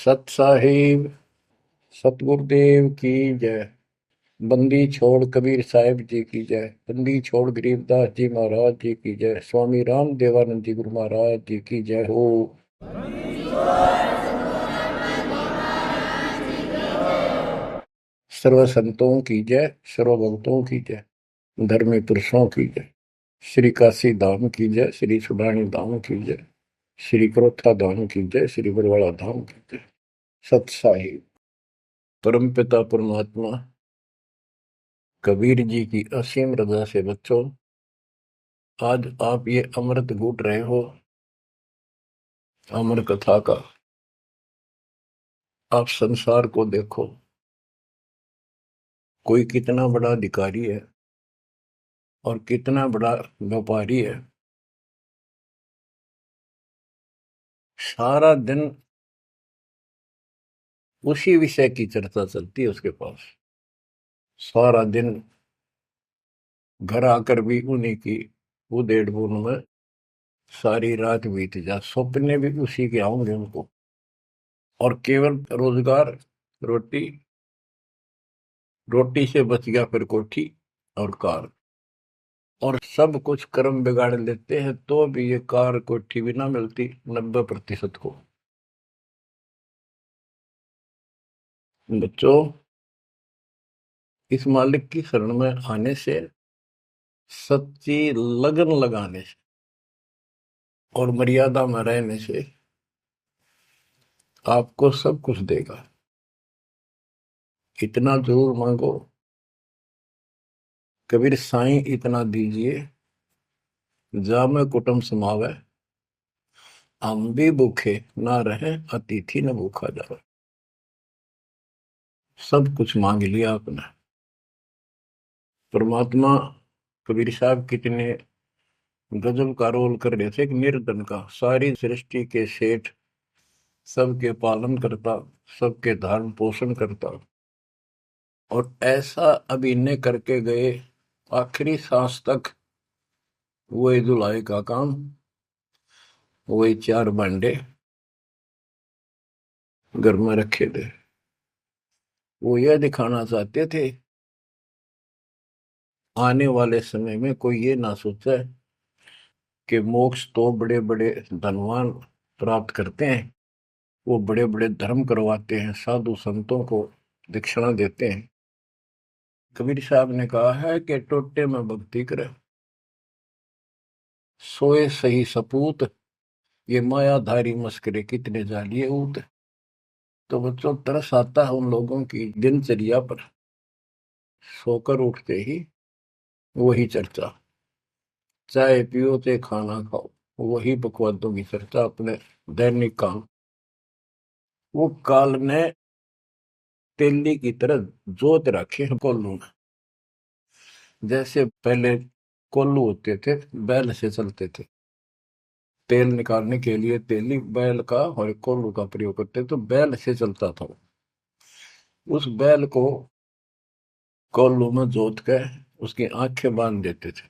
सत साहिब सतगुरुदेव की जय। बंदी छोड़ कबीर साहिब जी की जय। बंदी छोड़ गरीबदास जी महाराज जी की जय। स्वामी राम देवानंद जी गुरु महाराज जी की जय हो। सर्व संतों की जय, सर्व भक्तों की जय, धर्मी पुरुषों की जय। श्री काशी धाम की जय, श्री सुडानी धाम की जय, श्री क्रोथा धाम की जय, श्री बरवाड़ा धाम की जय। सत साहिब परम पिता परमात्मा कबीर जी की असीम रजा से बच्चों, आज आप ये अमृत घूट रहे हो अमर कथा का। आप संसार को देखो, कोई कितना बड़ा अधिकारी है और कितना बड़ा व्यापारी है। सारा दिन उसी विषय की चर्चा चलती है उसके पास। सारा दिन घर आकर भी उन्हीं की उधेड़ बुन में सारी रात बीत जा, सपने भी उसी के आऊंगे उनको। और केवल रोजगार, रोटी, रोटी से बच गया फिर कोठी और कार। और सब कुछ कर्म बिगाड़ लेते हैं तो भी ये कार कोठी भी ना मिलती 90% को। बच्चों, इस मालिक की शरण में आने से, सच्ची लगन लगाने से और मर्यादा में रहने से आपको सब कुछ देगा। इतना जरूर मांगो, कबीर साईं इतना दीजिए, जामे कुटुंब समावे, हम भी भूखे ना रहे, अतिथि न भूखा जावे। सब कुछ मांग लिया आपने। परमात्मा कबीर साहब कितने गजब का रोल कर रहे थे। एक निर्धन का, सारी सृष्टि के सेठ, सबके पालन करता, सबके धारण पोषण करता, और ऐसा अभिनय करके गए आखिरी सांस तक। वही धुलाई का काम, वही 4 भांडे घर में रखे थे। वो यह दिखाना चाहते थे आने वाले समय में कोई ये ना सोचे कि मोक्ष तो बड़े बड़े धनवान प्राप्त करते हैं, वो बड़े बड़े धर्म करवाते हैं, साधु संतों को दक्षिणा देते हैं। कबीर साहब ने कहा है कि टोटे में भक्ति करे, सोए सही सपूत, ये मायाधारी मस्करे कितने जालिए ऊत। तो बच्चों, तरस आता है उन लोगों की दिनचर्या पर। सोकर उठते ही वही चर्चा, चाय पियो चाहे खाना खाओ, वही बकवादों की चर्चा, अपने दैनिक काम। वो काल ने तेली की तरह जोत रखे हैं कोल्लू में। जैसे पहले कोल्लू होते थे, बैल से चलते थे, तेल निकालने के लिए तेली बैल का और कोल्लू का प्रयोग करते, तो बैल से चलता था। उस बैल को कोल्लू में जोत के उसकी आंखें बांध देते थे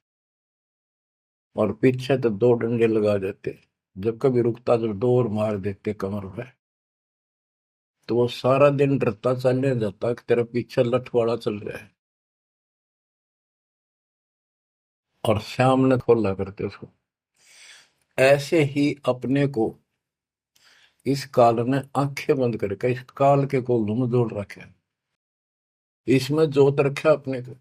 और पीछे तो 2 डंडे लगा देते। जब कभी रुकता तो डोर मार देते कमर पे। तो वो सारा दिन डरता चलने जाता कि तेरा पीछे लठवाड़ा चल रहा है, और शाम ने खोला करते उसको। ऐसे ही अपने को इस काल ने आंखें बंद करके इस काल के कोल्लू में जोड़ रखे, इसमें जोत रखा अपने को।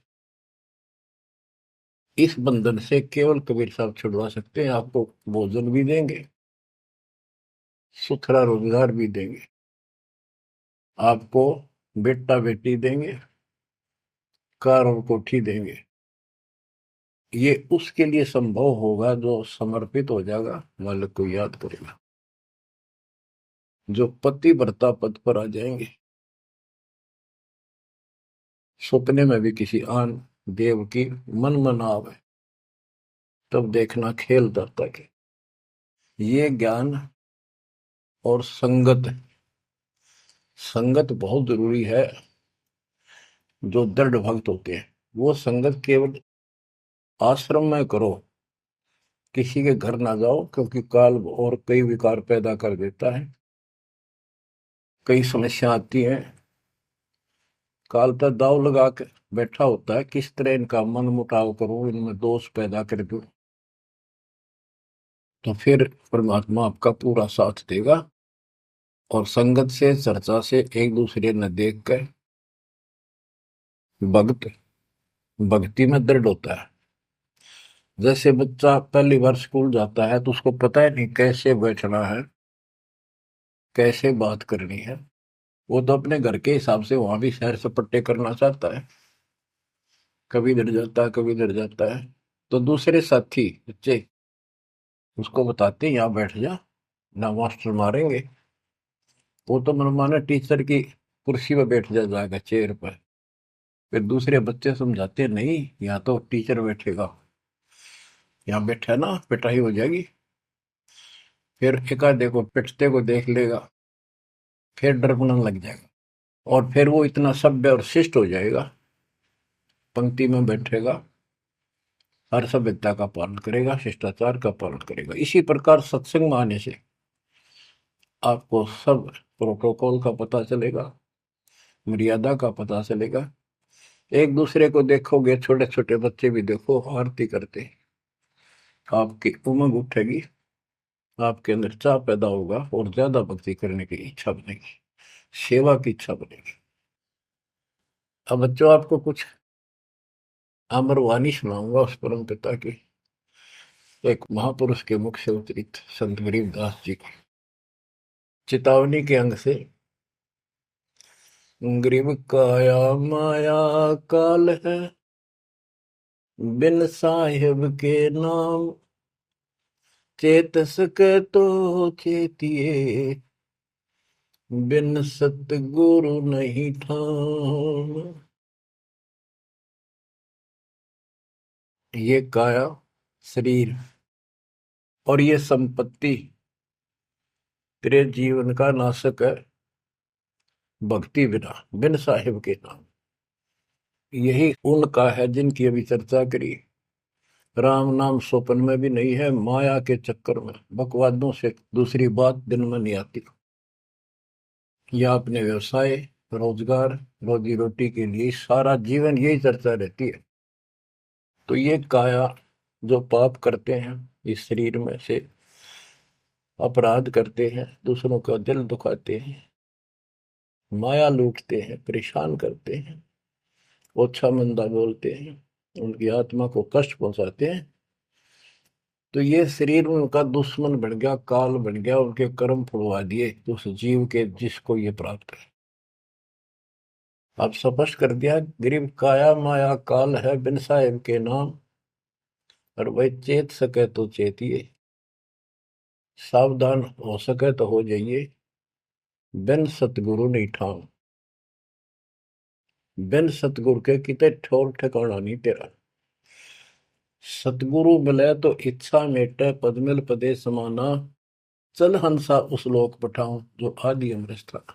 इस बंधन से केवल कबीर साहब छुड़वा सकते हैं। आपको भोजन भी देंगे, सुथरा रोजगार भी देंगे, आपको बेटा बेटी देंगे, कार और कोठी देंगे। ये उसके लिए संभव होगा जो समर्पित हो जाएगा, मालिक को याद करेगा। जो पति व्रता पद पर आ जाएंगे, सपने में भी किसी आन देव की मन में आवे, तब देखना खेल दाता के। ये ज्ञान और संगत, संगत बहुत जरूरी है। जो दृढ़ भक्त होते हैं वो संगत केवल आश्रम में करो, किसी के घर ना जाओ, क्योंकि काल और कई विकार पैदा कर देता है। कई समस्या आती हैं, काल पर दाव लगा के बैठा होता है, किस तरह इनका मन मुटाव करूं, इनमें दोष पैदा कर दूं, तो फिर परमात्मा आपका पूरा साथ देगा। और संगत से, चर्चा से, एक दूसरे न देख कर भक्त भक्ति में दृढ़ होता है। जैसे बच्चा पहली बार स्कूल जाता है तो उसको पता है नहीं कैसे बैठना है, कैसे बात करनी है। वो तो अपने घर के हिसाब से वहां भी सैर सपट्टे करना चाहता है, कभी इधर जाता है कभी इधर जाता है। तो दूसरे साथी बच्चे उसको बताते हैं यहाँ बैठ जा, ना मास्टर मारेंगे। वो तो मनमाना टीचर की कुर्सी पर बैठ जाएगा, चेयर पर। फिर दूसरे बच्चे समझाते हैं नहीं, यहाँ तो टीचर बैठेगा, यहाँ बैठा ना पिटाई हो जाएगी। फिर एक आधे को पिटते को देख लेगा, फिर डरने लग जाएगा, और फिर वो इतना सभ्य और शिष्ट हो जाएगा, पंक्ति में बैठेगा, हर सभ्यता का पालन करेगा, शिष्टाचार का पालन करेगा। इसी प्रकार सत्संग में आने से आपको सब प्रोटोकॉल का पता चलेगा, मर्यादा का पता चलेगा। एक दूसरे को देखोगे, छोटे छोटे बच्चे भी देखो आरती करते, आपकी उमंग उठेगी, आपके अंदर चाह पैदा होगा और ज्यादा भक्ति करने की इच्छा बनेगी, सेवा की इच्छा बनेगी। अब बच्चों आपको कुछ अमरवाणी सुनाऊंगा उस परम पिता की, एक महापुरुष के मुख से उतरित संत गरीबदास जी की चेतावनी के अंग से। गरीब काया माया काल है, बिन साहिब के नाम चेत सके तो चेतिए, बिन सतगुरु नहीं ठाम। ये काया शरीर और ये संपत्ति तेरे जीवन का नाशक है, भक्ति बिना, बिन साहिब के नाम। यही उनका है जिनकी अभी चर्चा करी। राम नाम स्वप्न में भी नहीं है, माया के चक्कर में बकवादों से दूसरी बात दिन में नहीं आती। या अपने व्यवसाय, रोजगार, रोजी रोटी के लिए सारा जीवन यही चर्चा रहती है। तो ये काया जो पाप करते हैं, इस शरीर में से अपराध करते हैं, दूसरों का दिल दुखाते हैं, माया लूटते हैं, परेशान करते हैं, ओछा मंदा बोलते हैं, उनकी आत्मा को कष्ट पहुंचाते हैं, तो ये शरीर उनका दुश्मन बन गया, काल बन गया, उनके कर्म फुड़वा दिए उस जीव के जिसको ये प्राप्त है। आप स्पष्ट कर दिया, गरीब काया माया काल है, बिन साहिब के नाम, और वही चेत सके तो चेतिए, सावधान हो सके तो हो जाइए, बिन सतगुरु नहीं ठाम। बिन सतगुरु के किते ठोर ठिकाना नहीं तेरा। सतगुरु मिले तो इच्छा मेटे, पद मिल पदे समाना, चल हंसा उस लोक पठाऊं जो आदि अमृत था।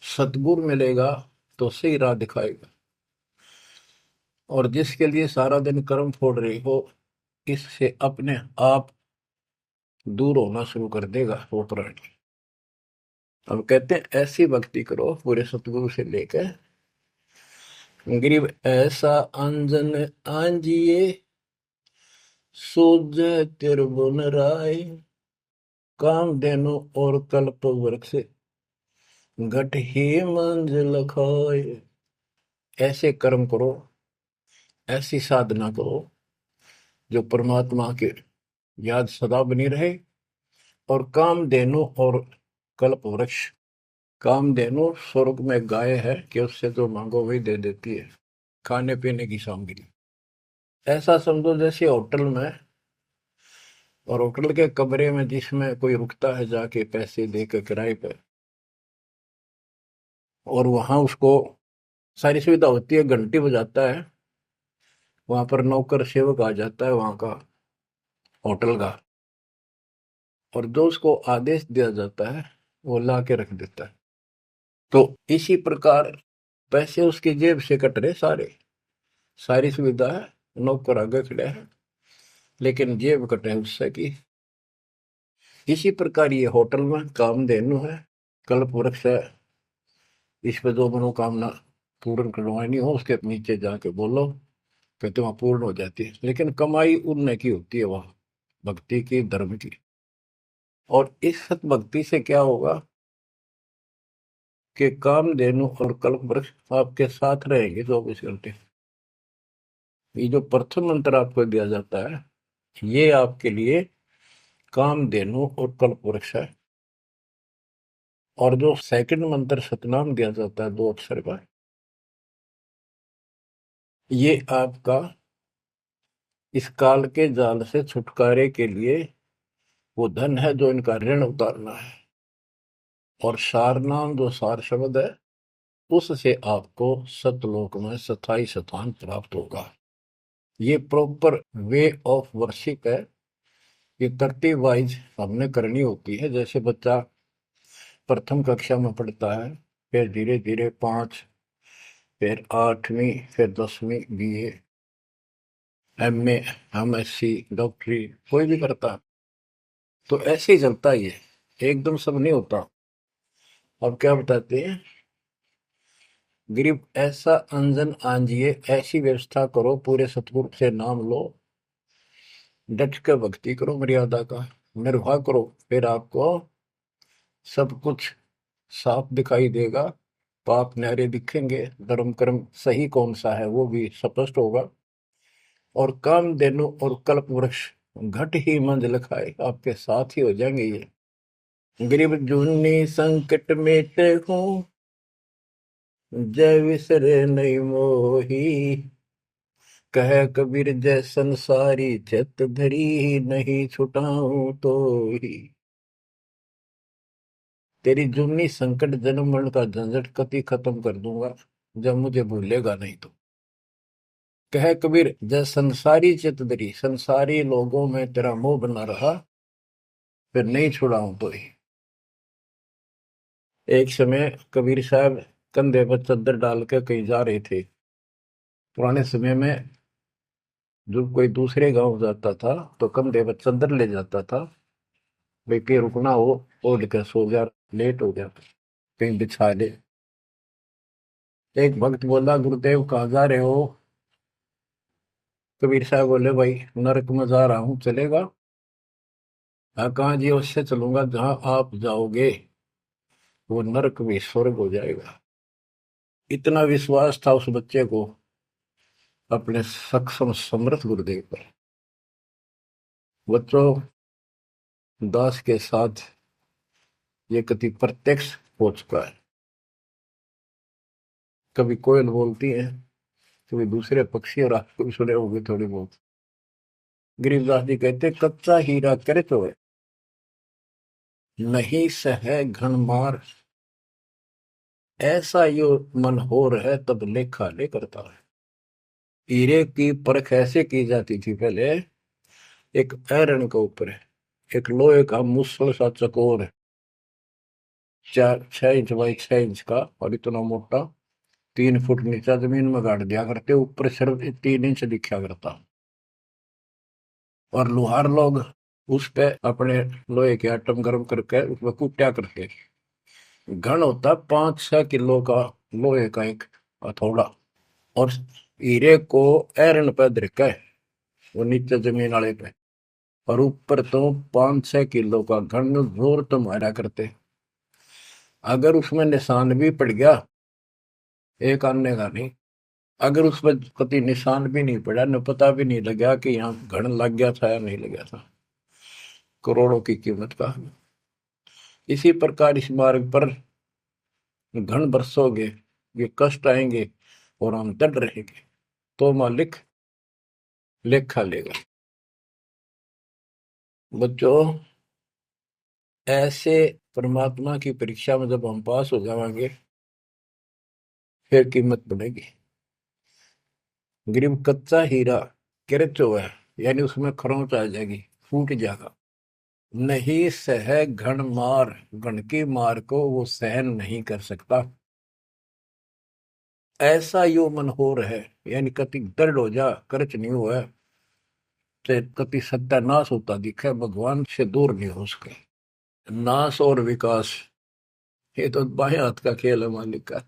सतगुरु मिलेगा तो सही राह दिखाएगा, और जिसके लिए सारा दिन कर्म फोड़ रही हो, इससे अपने आप दूर होना शुरू कर देगा वो प्राणी। अब कहते हैं ऐसी भक्ति करो पूरे सतगुरु से लेकर, गरीब ऐसा अंजन आंजिए, सूझ त्रिभुवन राय, काम देनो और कल्प वृक्ष, घट ही मंजिल खाए। ऐसे कर्म करो, ऐसी साधना करो जो परमात्मा के याद सदा बनी रहे। और कामधेनु और कल्प वृक्ष, कामधेनु स्वर्ग में गाय है कि उससे जो मांगो वही दे देती है, खाने पीने की सामग्री। ऐसा समझो जैसे होटल में, और होटल के कमरे में जिसमें कोई रुकता है जाके पैसे देकर किराए पे, और वहां उसको सारी सुविधा होती है, घंटी बजाता है, वहां पर नौकर सेवक आ जाता है वहां का होटल का, और जो उसको आदेश दिया जाता है वो ला के रख देता है। तो इसी प्रकार पैसे उसकी जेब से कट रहे सारे, सारी सुविधा है, नौकर आगे खड़े हैं, लेकिन जेब कटे उससे की। इसी प्रकार ये होटल में कामधेनु है, कल्प वृक्ष है, इस पे जो मनोकामना पूर्ण करवानी हो उसके नीचे जाके बोलो, कहते वहां पूर्ण हो जाती है। लेकिन कमाई उनने की होती है वहां, भक्ति की, धर्म की। और इस सत भक्ति से क्या होगा कि कामधेनु और कल्प वृक्ष आपके साथ रहेंगे 24 घंटे। ये जो प्रथम मंत्र आपको दिया जाता है, ये आपके लिए कामधेनु और कल्प वृक्ष है। और जो सेकंड मंत्र सतनाम दिया जाता है 2 अक्षर का, ये आपका इस काल के जाल से छुटकारे के लिए वो धन है जो इनका ऋण उतारना है। और सारनाम जो सार शब्द है, उससे आपको सतलोक में स्थायी स्थान प्राप्त होगा। ये प्रॉपर वे ऑफ वर्शिप है। ये तरतीब वाइज हमने करनी होती है। जैसे बच्चा प्रथम कक्षा में पढ़ता है, फिर धीरे धीरे 5, फिर 8वीं, फिर 10वीं BA, MA, MSc, डॉक्टरी कोई भी करता है, तो ऐसे ही चलता ही है, एकदम सब नहीं होता। अब क्या बताते हैं, गरीब ऐसा अंजन आंजिए, ऐसी व्यवस्था करो, पूरे सतगुरु से नाम लो, डट के भक्ति करो, मर्यादा का निर्वाह करो, फिर आपको सब कुछ साफ दिखाई देगा। पाप न्यारे दिखेंगे, धर्म कर्म सही कौन सा है वो भी स्पष्ट होगा। और कामधेनु और कल्प वृक्ष घट ही मंजिल खाए, आपके साथ ही हो जाएंगे ये। गरीब जूनी संकट मेटे हूँ, जय विसरे नहीं मोही, कह कबीर जय संसारी, चित धरी नहीं छुटाऊं तो ही। तेरी जूनी संकट जन्म मरण का झंझट कति खत्म कर दूंगा, जब मुझे भूलेगा नहीं तो। कह कबीर जय संसारी चित धरी, संसारी लोगों में तेरा मोह बना रहा, फिर नहीं छुड़ाऊं तो ही। एक समय कबीर साहब कंधे पर चद्दर डाल के कहीं जा रहे थे। पुराने समय में जब कोई दूसरे गांव जाता था तो कंधे पर चद्दर ले जाता था, भाई कहीं रुकना हो, ओढ़ के सो जा, लेट हो गया कहीं बिछा ले। एक भक्त बोला, गुरुदेव कहाँ जा रहे हो? कबीर साहब बोले, भाई नरक में जा रहा हूँ, चलेगा? हाँ, कहाँ जी? उससे चलूंगा जहां आप जाओगे वो नरक भी स्वर्ग हो जाएगा। इतना विश्वास था उस बच्चे को अपने सक्षम समर्थ गुरुदेव पर। बच्चों, दास के साथ ये कति प्रत्यक्ष हो चुका है। कभी कोयल बोलती है, कभी दूसरे पक्षी, और आपको भी सुने होंगे थोड़ी बहुत। गरीबदास जी कहते, कच्चा हीरा करे तो है, नहीं सह घन मार, ऐसा यो मन होर है, तब लेखा ले करता है। हीरे की परख ऐसे की जाती थी पहले, एक आयरन के ऊपर है, एक लोहे का मुसल सा चकोर है, 6 इंच बाई 6 इंच का, और इतना मोटा, 3 फुट नीचा जमीन में गाड़ दिया करते, ऊपर सिर्फ 3 इंच दिखा करता। और लोहार लोग उस पे अपने लोहे के आइटम गर्म करके उसमें कूटा करते। घन होता 5-6 किलो का लोहे का एक हथौड़ा, और हीरे को आयरन पे धरका है, वो नीचे जमीन वाले पे, और ऊपर तो 5-6 किलो का घन जोर तो मारा करते। अगर उसमें निशान भी पड़ गया, एक आने का नहीं, अगर उसमें कभी निशान भी नहीं पड़ा, न पता भी नहीं लगा कि यहाँ घन लग गया था या नहीं लग गया था, करोड़ों की कीमत का। इसी प्रकार इस मार्ग पर घन बरसोगे, ये कष्ट आएंगे और हम डट रहेंगे, तो मालिक लेखा लेगा। बच्चों, ऐसे परमात्मा की परीक्षा में जब हम पास हो जाएंगे, फिर कीमत बनेगी। गरीब कच्चा हीरा किरच हुआ है, यानी उसमें खरोंच आ जाएगी, फूट जाएगा। नहीं सह घन मार, घन की मार को वो सहन नहीं कर सकता। ऐसा यो मन हो रहा है, यानी कति दर्द हो जा, करच नहीं हुआ, तो कति सत्यानाश होता दिखे, भगवान से दूर नहीं हो सके। नाश और विकास, ये तो बाएं हाथ का खेल है मालिक का।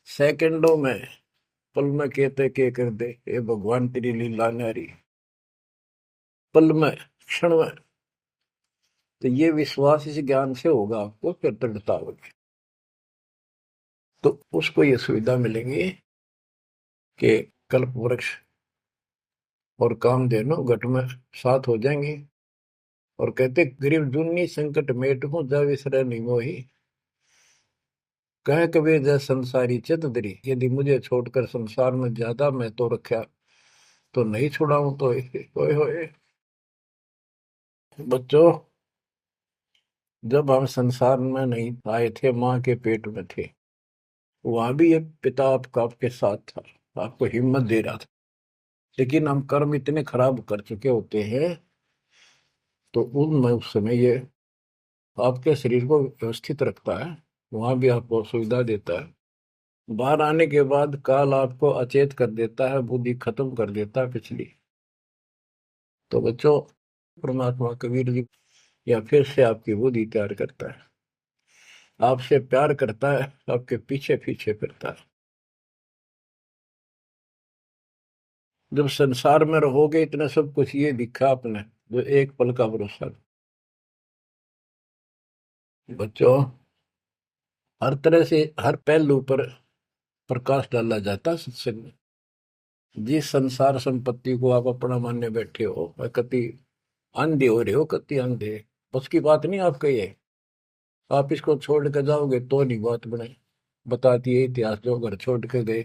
सेकंडों में, पल में कहते के कर दे, ये भगवान तेरी लीला न्यारी। पल में, क्षण में। तो ये विश्वास इस ज्ञान से होगा आपको, फिर दृढ़ता होगी। तो उसको ये सुविधा मिलेगी कि कल्प वृक्ष और कामधेनु घट में साथ हो जाएंगे। और कहते गरीब जुन्नी संकट मेट हूं जा विसरे नहीं मोही। कह कबीर जय संसारी चित दरी, यदि मुझे छोड़कर संसार में ज्यादा मैं तो रखा तो नहीं छुड़ाऊं तो होए होए। बच्चों, जब हम संसार में नहीं आए थे, माँ के पेट में थे, वहां भी एक पिता आपका आपके साथ था, आपको हिम्मत दे रहा था। लेकिन हम कर्म इतने खराब कर चुके होते हैं, तो उनमें उस समय ये आपके शरीर को व्यवस्थित रखता है, वहां भी आपको सुविधा देता है। बाहर आने के बाद काल आपको अचेत कर देता है, बुद्धि खत्म कर देता है पिछली। तो बच्चों, परमात्मा कबीर जी या फिर से आपकी बुद्धि तैयार करता है, आपसे प्यार करता है, आपके पीछे पीछे फिरता है। जब संसार में रहोगे, इतना सब कुछ ये दिखा आपने, जो एक पल का भरोसा। बच्चों, हर तरह से हर पहलू पर प्रकाश डाला जाता है सत्संग में। जिस संसार संपत्ति को आप अपना मानने बैठे हो, कति अंधे हो रहे हो, कति अंधे, उसकी बात नहीं आपका ये। आप इसको छोड़ के जाओगे तो नहीं बात बने। बताती है इतिहास, जो घर छोड़ के गए,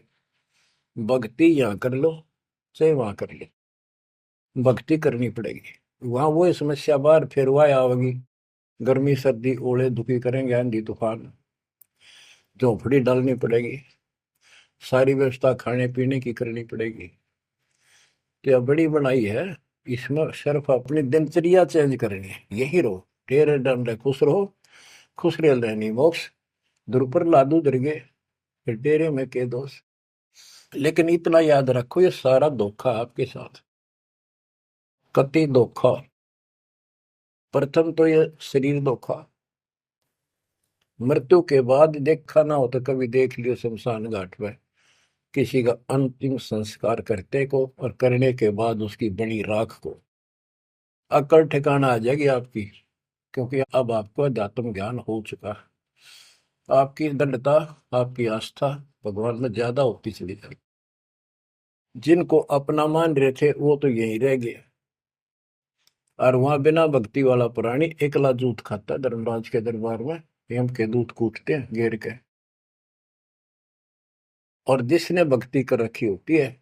भक्ति यहाँ कर लो चाहे वहां कर लो, भक्ति करनी पड़ेगी। वहां वो समस्या बार फिर वह आओगी, गर्मी सर्दी ओले दुखी करेंगे, आंधी तूफान, झोपड़ी डालनी पड़ेगी, सारी व्यवस्था खाने पीने की करनी पड़ेगी। तो यह बड़ी बनाई है, इसमें सिर्फ अपनी दिनचर्या चेंज करनी है। यही रहो, टेरे डंडे खुश रहो, खुश रह रहनी मोक्ष, दुर लादू दरगे, फिर डेरे में के दोष। लेकिन इतना याद रखो, ये सारा धोखा आपके साथ, कति धोखा। प्रथम तो ये शरीर धोखा, मृत्यु के बाद देखा ना हो तो कभी देख लियो शमशान घाट में किसी का अंतिम संस्कार करते को, और करने के बाद उसकी बड़ी राख को अकड़ ठिकाना आ जाएगी आपकी। क्योंकि अब आपको अध्यात्म ज्ञान हो चुका है, आपकी दृढ़ता, आपकी आस्था भगवान में ज्यादा होती चली जाएगी। जिनको अपना मान रहे थे वो तो यहीं रह गए, और वहां बिना भक्ति वाला प्राणी एकला जूत खाता है धर्मराज के दरबार में, यम के दूत कूटते हैं घेर के। और जिसने भक्ति कर रखी होती है,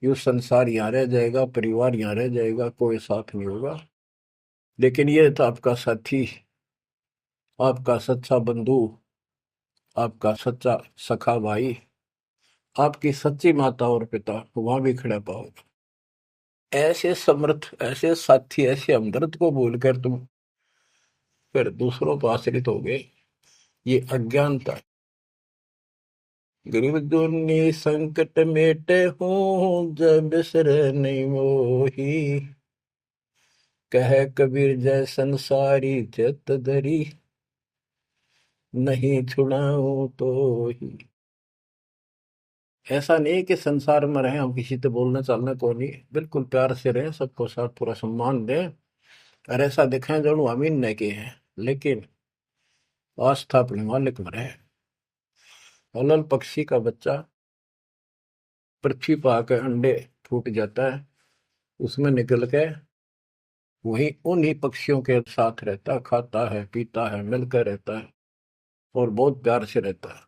यो संसार यहाँ रह जाएगा, परिवार यहाँ रह जाएगा, कोई साथ नहीं होगा। लेकिन ये तो आपका साथी, आपका सच्चा बंधु, आपका सच्चा सखा भाई, आपकी सच्ची माता और पिता वहां भी खड़ा पाओगे। ऐसे समर्थ, ऐसे साथी, ऐसे हमदर्द को भूलकर तुम फिर दूसरों पर आश्रित हो गए, ये अज्ञानता है। गरीब दुनी संकट मेटे हूँ, जब बिसर नहीं मोही। कह कबीर जय संसारी चित धरी, नहीं छुड़ाऊं तो ही। ऐसा नहीं कि संसार में रहे हम किसी से बोलने चालने को नहीं, बिल्कुल प्यार से रहे, सबको साथ पूरा सम्मान दें, और ऐसा दिखाएं जो हम इन नहीं के हैं, लेकिन आस्था अपने मालिक में रहे। अलल पक्षी का बच्चा पृथ्वी पर आकर अंडे फूट जाता है, उसमें निकल के वही उन्हीं पक्षियों के साथ रहता, खाता है, पीता है, मिलकर रहता है, और बहुत प्यार से रहता है।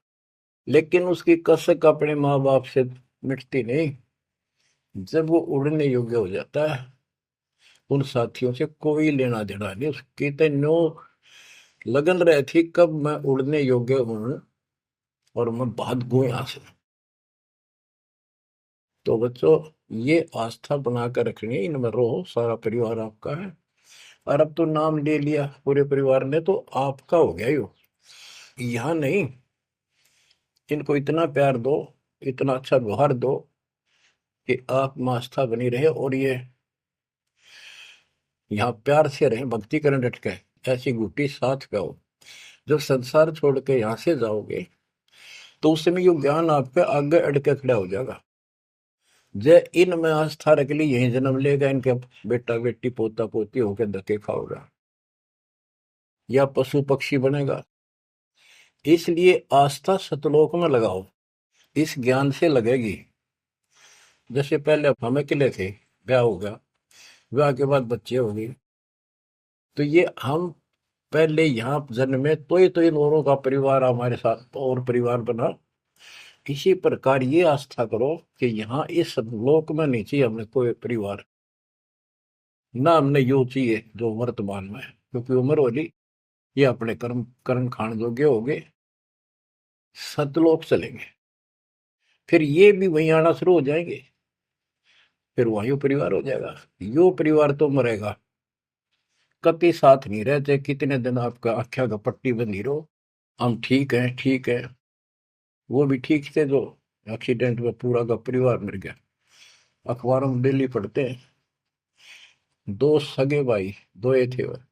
लेकिन उसकी कसक अपने माँ बाप से मिटती नहीं। जब वो उड़ने योग्य हो जाता है, उन साथियों से कोई लेना देना नहीं, उसकी तो नो लगन रही थी कब मैं उड़ने योग्य हूं और मैं भाग गूं यहां से। तो बच्चों, ये आस्था बनाकर रखनी है, इनमें रहो, सारा परिवार आपका है। और अब तो नाम ले लिया पूरे परिवार ने, तो आपका हो गया यो। यहाँ नहीं, इनको इतना प्यार दो, इतना अच्छा व्यवहार दो कि आप में आस्था बनी रहे, और ये यहाँ प्यार से रहे, भक्ति करें डट के, ऐसी गुटी साथ पे हो। जब संसार छोड़ के यहां से जाओगे तो उस समय ये ज्ञान आप पे आगे अड़के खड़ा हो जाएगा। जय इनमें आस्था रख ली, यही जन्म लेगा, इनके बेटा बेटी पोता पोती होके धक्के खाओगा या पशु पक्षी बनेगा। इसलिए आस्था सतलोक में लगाओ, इस ज्ञान से लगेगी। जैसे पहले हम अकेले थे, ब्याह हो गया, ब्याह के बाद बच्चे हो गए, तो ये हम पहले यहाँ जन्मे तो इन औरों का परिवार हमारे साथ और परिवार बना। इसी प्रकार ये आस्था करो कि यहाँ इस लोक में नहीं चाहिए हमें कोई परिवार, ना हमने यो चाहिए जो वर्तमान में है, क्योंकि उम्र होली ये अपने कर्म कर्म खान योग्य हो गए, सतलोक चलेंगे, फिर ये भी वहीं आना शुरू हो जाएंगे, फिर वहीं परिवार हो जाएगा। यो परिवार तो मरेगा, कति साथ नहीं रहते, कितने दिन आपका आख्या का पट्टी बंधी रहो, हम ठीक है ठीक है। वो भी ठीक थे जो एक्सीडेंट में पूरा का परिवार मर गया। अखबारों में डेली पढ़ते हैं, दो सगे भाई, दो ये थे वह,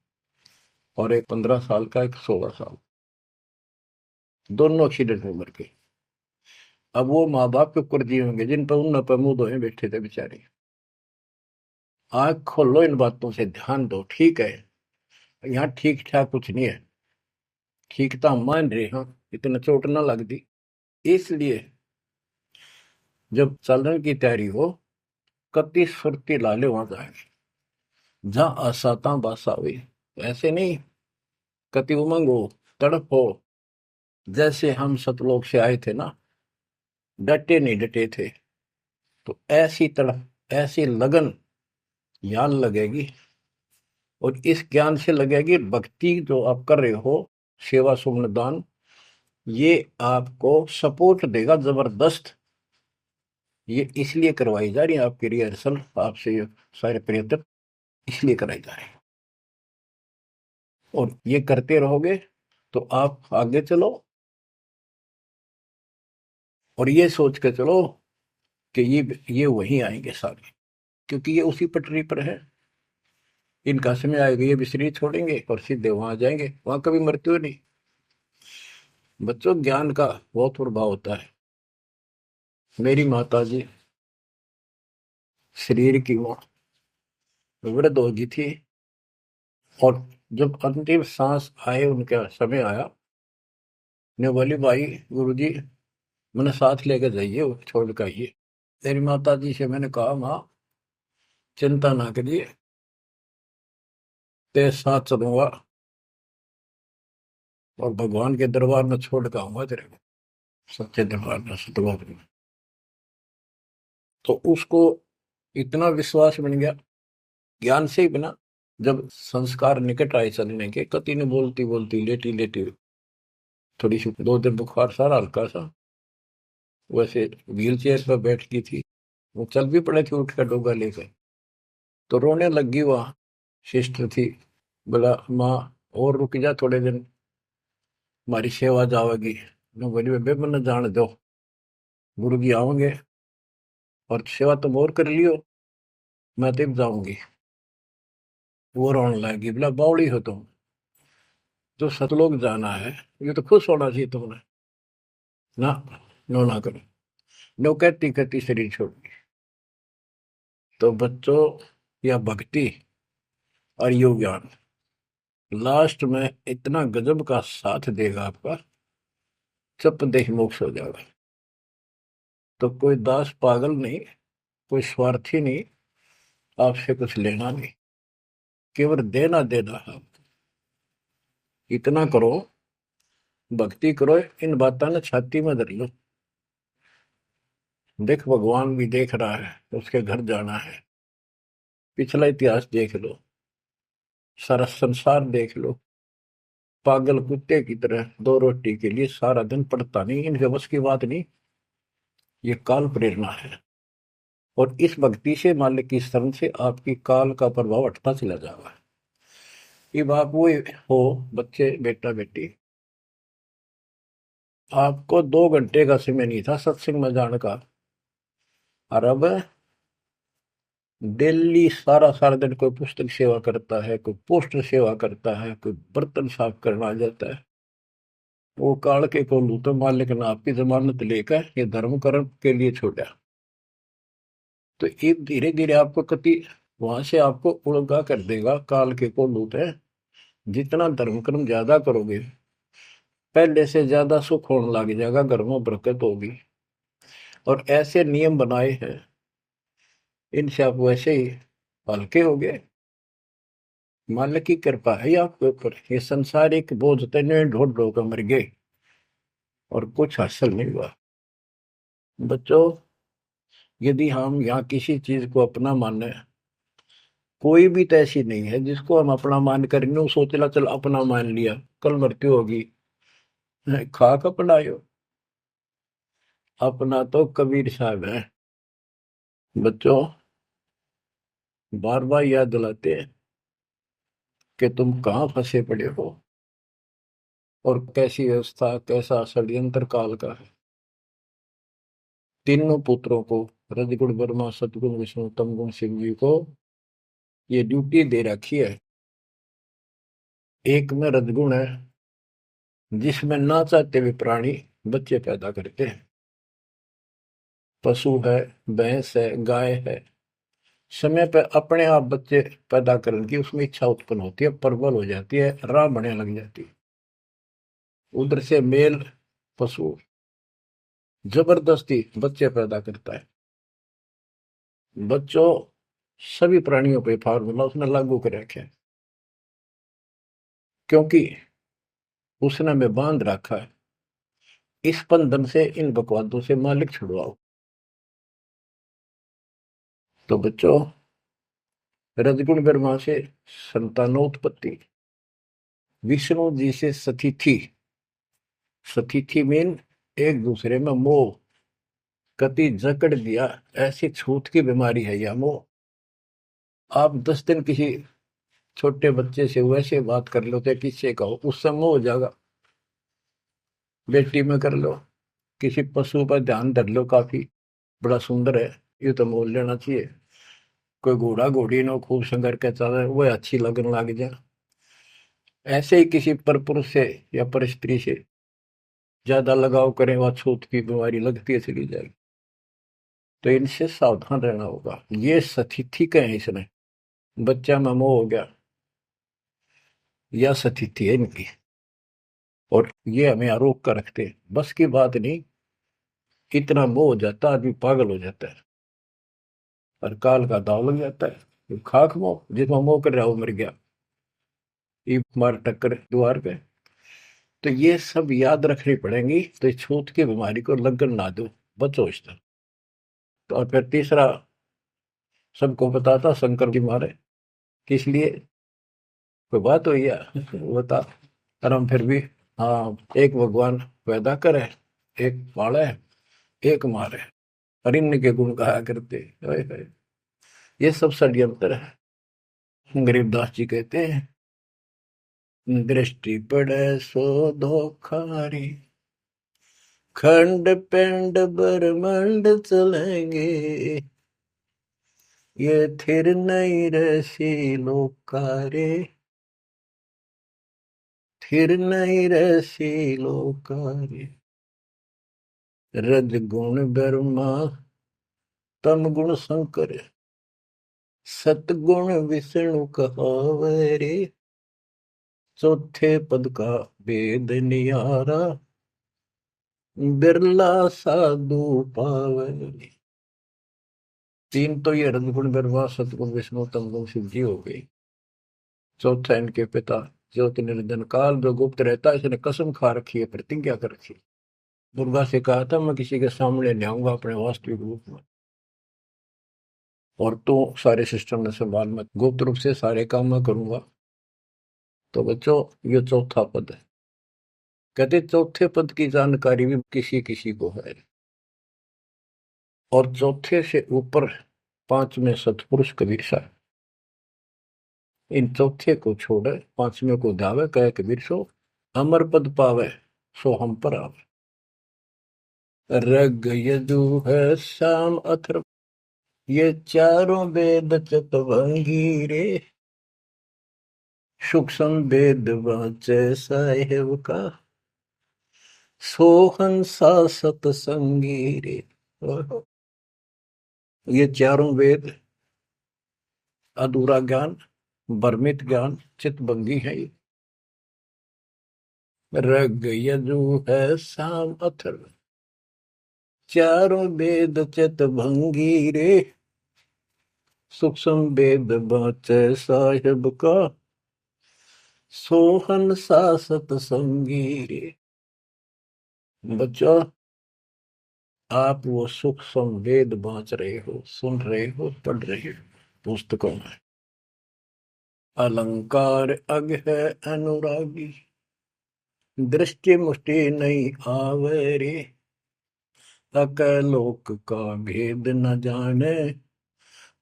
और एक 15 साल का, एक 16 साल, दोनों एक्सीडेंट में मर गए। अब वो माँ बाप के ऊपर जी होंगे जिन पर उन पर मुंह धोए बैठे थे बेचारे। आंख खोलो, इन बातों से ध्यान दो। ठीक है, यहाँ ठीक ठाक कुछ नहीं है, ठीक तो हम मान रहे हैं, इतना चोट ना लग दी। इसलिए जब चलने की तैयारी हो, कति सुरती लाले वहां जाएंगे जहां आसाता बासा हुई। ऐसे नहीं, कति उमंग हो, तड़प हो, जैसे हम सतलोक से आए थे ना, डटे नहीं डटे थे, तो ऐसी तड़प ऐसी लगन यान लगेगी। और इस ज्ञान से लगेगी भक्ति जो आप कर रहे हो, सेवा सुमन दान, ये आपको सपोर्ट देगा जबरदस्त। ये इसलिए करवाई जा रही है आपकी रिहर्सल, आपसे ये सारे प्रयत्न इसलिए कराए जा रहे हैं। और ये करते रहोगे तो आप आगे चलो, और ये सोच के चलो कि ये वहीं आएंगे सारे, क्योंकि ये उसी पटरी पर है। इनका समय आएगा, ये भी शरीर छोड़ेंगे और सीधे वहां जाएंगे, वहां कभी मृत्यु नहीं। बच्चों, ज्ञान का बहुत प्रभाव होता है। मेरी माता जी शरीर की वो वृद्ध हो गई थी, और जब अंतिम सांस आए, उनका समय आया, ने बोली भाई गुरु जी मैंने साथ लेके जाइए, वो छोड़ कर आइए। तेरी माता जी से मैंने कहा, माँ चिंता ना करिए, तेरे साथ चलूंगा और भगवान के दरबार में छोड़ कर आऊंगा तेरे को, सच्चे दरबार में, सतलोक में। तो उसको इतना विश्वास बन गया, ज्ञान से ही बना। जब संस्कार निकट आए चलने के, कति ने बोलती बोलती लेटी लेटी, थोड़ी सी 2 दिन बुखार सारा हल्का सा, वैसे व्हील चेयर पर बैठ की थी, वो चल भी पड़े थे उठ कर डोगा लेकर, तो रोने लगी। वहाँ सिस्टर थी, बोला माँ और रुक जा थोड़े दिन, हमारी सेवा जाओगी। मैं बोली बेबे मैंने जान दो, गुरु जी आओगे और सेवा तुम और कर लियो, मैं तब जाऊंगी। वो रोने लगी, बोला बावड़ी हो तुम, जो सतलोक जाना है ये तो खुश होना चाहिए तुमने, ना नो ना करो। नो कहती कहती शरीर छोड़ दी। तो बच्चों, या भक्ति और योग ज्ञान लास्ट में इतना गजब का साथ देगा आपका, चप देह मोक्ष हो जाएगा। तो कोई दास पागल नहीं, कोई स्वार्थी नहीं, आपसे कुछ लेना नहीं, केवल देना देना है। इतना करो, भक्ति करो, इन बातों ने छाती में धर लो। देख भगवान भी देख रहा है, उसके घर जाना है, पिछला इतिहास देख लो, सारा संसार देख लो। पागल कुत्ते की तरह 2 रोटी के लिए सारा दिन पड़ता नहीं, इनके बस की बात नहीं। ये काल प्रेरणा है, और इस भक्ति से, मालिक की शरण से आपकी काल का प्रभाव हटता चला जाएगा। अब आप वो हो बच्चे, बेटा बेटी, आपको 2 घंटे का समय नहीं था सत्संग में जाने का, और अब डेली सारा सारा दिन कोई पुस्तक सेवा करता है, कोई पोस्टर सेवा करता है, कोई बर्तन साफ करना आ जाता है। वो काल के को लू तो मालिक ने आपकी जमानत लेकर ये धर्म कर्म के लिए छोड़ा। तो ये धीरे धीरे आपको कति वहां से आपको उड़गा कर देगा काल के को लूट है। जितना धर्म कर्म ज्यादा करोगे पहले से ज्यादा सुख होने लग जाएगा, घर में बरकत होगी। और ऐसे नियम बनाए हैं इनसे आप वैसे ही हल्के हो गए। मालिक की कृपा है आपके ऊपर। ये संसारिक बोझ तने ढोल ढो कर मर गए और कुछ हासिल नहीं हुआ। बच्चों, यदि हम यहाँ किसी चीज को अपना माने, कोई भी तो ऐसी नहीं है जिसको हम अपना मान करेंगे वो सोचला चल अपना मान लिया कल मृत्यु होगी। खाक अपनायो, अपना तो कबीर साहब है। बच्चों, बार बार याद दिलाते हैं कि तुम कहाँ फंसे पड़े हो और कैसी व्यवस्था कैसा षड्यंत्र काल का है। तीनों पुत्रों को, रजगुण ब्रह्मा सतगुण विष्णु तमगुण शिव जी को ये ड्यूटी दे रखी है। एक में रजगुण है जिसमें ना चाहते हुए प्राणी बच्चे पैदा करते हैं। पशु है, भैंस है, गाय है, समय पर अपने आप बच्चे पैदा करने की उसमें इच्छा उत्पन्न होती है, प्रबल हो जाती है, राह बढ़ने लग जाती है। उधर से मेल पशु जबरदस्ती बच्चे पैदा करता है। बच्चों, सभी प्राणियों पे फार्मूला उसने लागू कर रखे है, क्योंकि उसने हमें बांध रखा है। इस बंधन से, इन बकवादों से मालिक छुड़वाओ। तो बच्चों, रजगुण ब्रह्मा से संतानोत्पत्ति, विष्णु जी से सतिथि। सतिथि मीन एक दूसरे में मोह, कति जकड़ दिया, ऐसी छूत की बीमारी है यह मोह। आप 10 दिन किसी छोटे बच्चे से वैसे बात कर लो तो किससे कहो उससे मोह हो जाएगा। बेटी में कर लो, किसी पशु पर ध्यान धर लो, काफी बड़ा सुंदर है ये तो मोल लेना चाहिए। कोई घोड़ा घोड़ी नो खूब संगर के चल वो अच्छी लगने लग जाए। ऐसे ही किसी पर पुरुष से या पर स्त्री से ज्यादा लगाव करें वह छूत की बीमारी लगती है चली जाएगी। तो इनसे सावधान रहना होगा। ये सतिथि कहे इसने, बच्चा में मोह हो गया, यह सतिथि है इनकी। और ये हमें आरोप कर रखते हैं, बस की बात नहीं, इतना मोह हो जाता आदमी पागल हो जाता है और काल का दाव लग जाता है। ये खाक मोह, जिसमें मोह कर रहा वो मर गया, ये मार टक्कर द्वार पे। तो ये सब याद रखनी पड़ेंगी, तो इस छूत की बीमारी को लगन ना दो, बचो इससे। तो और फिर तीसरा सबको बताता शंकर की मारे किस लिए, कोई बात हुई है बता। और हम फिर भी, हाँ, एक भगवान पैदा करे, एक पाले, एक मारे, और इन्हीं के गुण गाया करते। हाय हाय, ये सब षड्यंत्र है। गरीबदास जी कहते हैं, दृष्टि पड़े सो धोखारी, खंड पिंड ब्रह्मंड चलेंगे, ये थिर नहीं रसी लोकारे, थिर नहीं रसी लोकारे। रज गुण ब्रह्मा तम गुण शंकर, सतगुण विष्णु कहावे रे, चौथे पद का वेद नियारा, बिरला साधु पावे। तीन तो ये रजगुण ब्रह्मा सतगुण विष्णु तमगुण शिव जी हो गई। चौथा इनके पिता ज्योति निरंजन काल जो गुप्त रहता है, इसने कसम खा रखी है, प्रतिज्ञा कर रखी है। दुर्गा से कहा था मैं किसी के सामने नहीं आऊंगा अपने वास्तविक रूप में, और तो सारे सिस्टम में संभाल, मत गुप्त रूप से सारे काम मैं करूंगा। तो बच्चों, ये चौथा पद है। कहते चौथे पद की जानकारी भी किसी किसी को है, और चौथे से ऊपर 5 में सतपुरुष कबीर साहब। इन चौथे को छोड़े 5वें को धावे, कहे कबीर सो अमर पद पावे, सो हम पर आवे। रग यजु है श्याम अथर्व, ये चारों वेद चतुरंगी रे, सूक्ष्म वेद वाचे साहेब का, सोहंसा सतसंगी रे। ये चारों वेद अधूरा ज्ञान, भ्रमित ज्ञान, चितभंगी है ये। रग यजु है साम अथर्व, चारों वेद चितभंगी रे। सूक्ष्म वेद बाचे साहिब का, सोहन सा सतसंगी रे। बच्चों, आप वो सूक्ष्म वेद बांच रहे हो, सुन रहे हो, पढ़ रहे हो पुस्तकों में। अलंकार अग है अनुरागी, दृष्टि मुष्टि नहीं आवे रे। अकलोक का भेद न जाने,